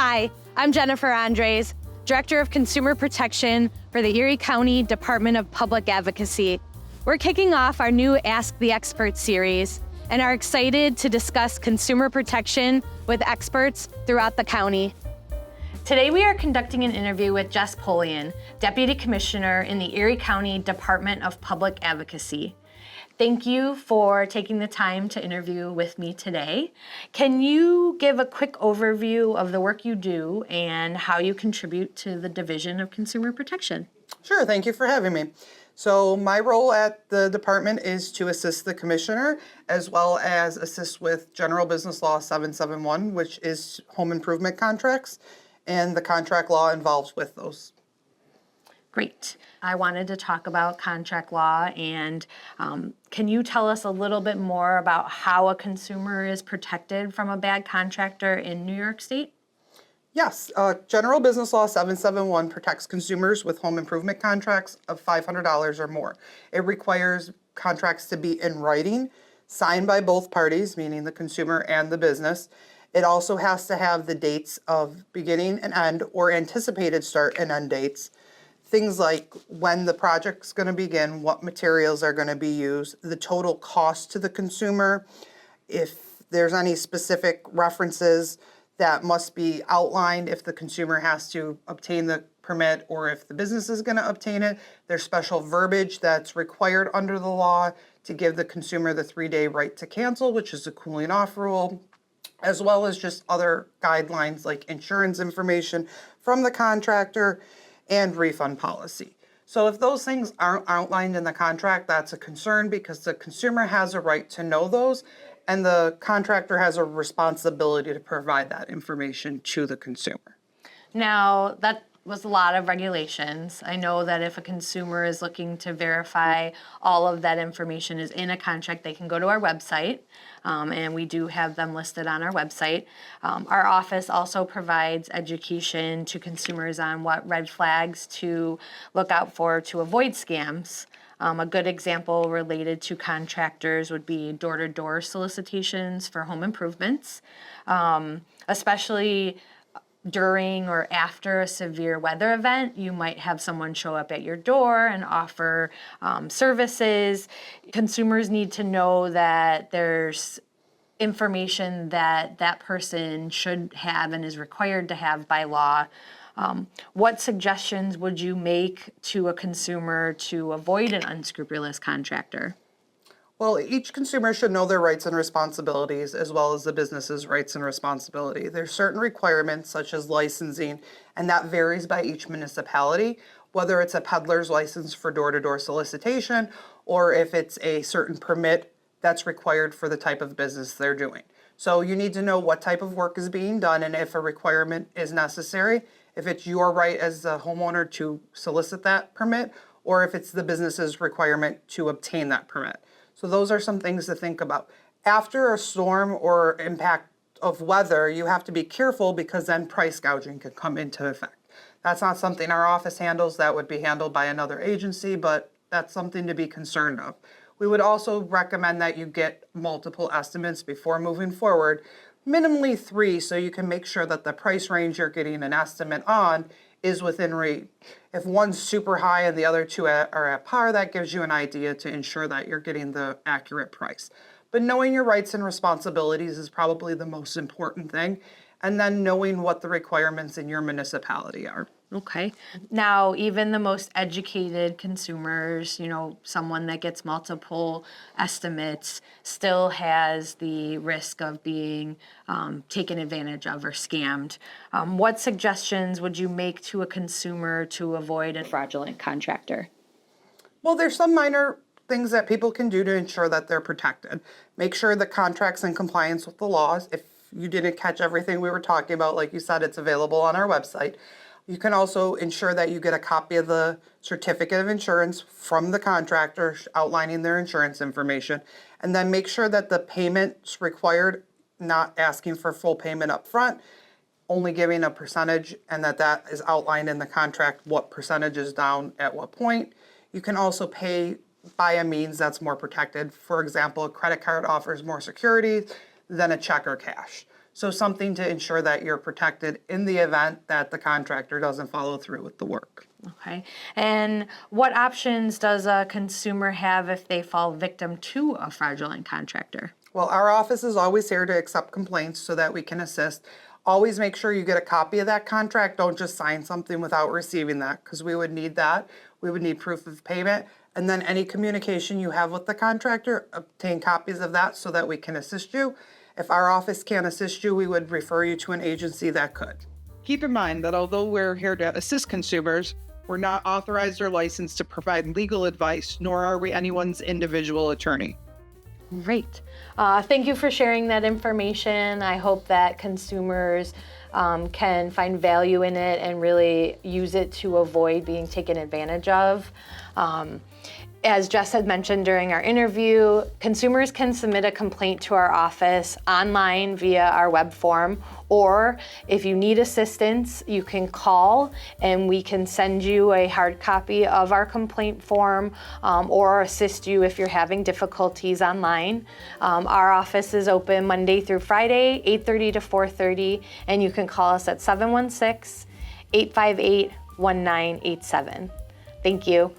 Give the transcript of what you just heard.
Hi, I'm Jennifer Andres, Director of Consumer Protection for the Erie County Department of Public Advocacy. We're kicking off our new Ask the Expert series and are excited to discuss consumer protection with experts throughout the county. Today we are conducting an interview with Jess Poleon, Deputy Commissioner in the Erie County Department of Public Advocacy. Thank you for taking the time to interview with me today. Can you give a quick overview of the work you do and how you contribute to the Division of Consumer Protection? Sure, thank you for having me. So my role at the department is to assist the commissioner as well as assist with General Business Law 771, which is home improvement contracts, and the contract law involved with those. Great. I wanted to talk about contract law, and can you tell us a little bit more about how a consumer is protected from a bad contractor in New York State? Yes, General Business Law 771 protects consumers with home improvement contracts of $500 or more. It requires contracts to be in writing, signed by both parties, meaning the consumer and the business. It also has to have the dates of beginning and end or anticipated start and end dates. Things like when the project's going to begin, what materials are going to be used, the total cost to the consumer, if there's any specific references that must be outlined if the consumer has to obtain the permit or if the business is going to obtain it. There's special verbiage that's required under the law to give the consumer the 3-day right to cancel, which is a cooling off rule, as well as just other guidelines like insurance information from the contractor and refund policy. So if those things aren't outlined in the contract, that's a concern because the consumer has a right to know those and the contractor has a responsibility to provide that information to the consumer. Now, that was a lot of regulations. I know that if a consumer is looking to verify all of that information is in a contract, they can go to our website, and we do have them listed on our website. Our office also provides education to consumers on what red flags to look out for to avoid scams. A good example related to contractors would be door-to-door solicitations for home improvements, especially during or after a severe weather event. You might have someone show up at your door and offer services. Consumers need to know that there's information that that person should have and is required to have by law. What suggestions would you make to a consumer to avoid an unscrupulous contractor? Well, each consumer should know their rights and responsibilities as well as the business's rights and responsibility. There's certain requirements such as licensing, and that varies by each municipality, whether it's a peddler's license for door-to-door solicitation or if it's a certain permit that's required for the type of business they're doing. So you need to know what type of work is being done and if a requirement is necessary, if it's your right as the homeowner to solicit that permit, or if it's the business's requirement to obtain that permit. So those are some things to think about. After a storm or impact of weather, you have to be careful because then price gouging can come into effect. That's not something our office handles. That would be handled by another agency, but that's something to be concerned of. We would also recommend that you get multiple estimates before moving forward, minimally 3, so you can make sure that the price range you're getting an estimate on is within reach. If one's super high and the other 2 are at par, that gives you an idea to ensure that you're getting the accurate price. But knowing your rights and responsibilities is probably the most important thing, and then knowing what the requirements in your municipality are. Okay. Now, even the most educated consumers, someone that gets multiple estimates still has the risk of being taken advantage of or scammed. What suggestions would you make to a consumer to avoid a fraudulent contractor? Well, there's some minor things that people can do to ensure that they're protected. Make sure the contract's in compliance with the laws. If you didn't catch everything we were talking about, like you said, it's available on our website. You can also ensure that you get a copy of the certificate of insurance from the contractor outlining their insurance information, and then make sure that the payment's required, not asking for full payment up front, only giving a percentage, and that is outlined in the contract what percentage is down at what point. You can also pay by a means that's more protected. For example, a credit card offers more security than a check or cash. So something to ensure that you're protected in the event that the contractor doesn't follow through with the work. Okay. And what options does a consumer have if they fall victim to a fraudulent contractor? Well, our office is always here to accept complaints so that we can assist. Always make sure you get a copy of that contract. Don't just sign something without receiving that, because we would need that. We would need proof of payment. And then any communication you have with the contractor, obtain copies of that so that we can assist you. If our office can't assist you, we would refer you to an agency that could. Keep in mind that although we're here to assist consumers, we're not authorized or licensed to provide legal advice, nor are we anyone's individual attorney. Great. Thank you for sharing that information. I hope that consumers can find value in it and really use it to avoid being taken advantage of. As Jess had mentioned during our interview, consumers can submit a complaint to our office online via our web form, or if you need assistance, you can call and we can send you a hard copy of our complaint form or assist you if you're having difficulties online. Our office is open Monday through Friday, 8:30 to 4:30, and you can call us at 716-858-1987. Thank you.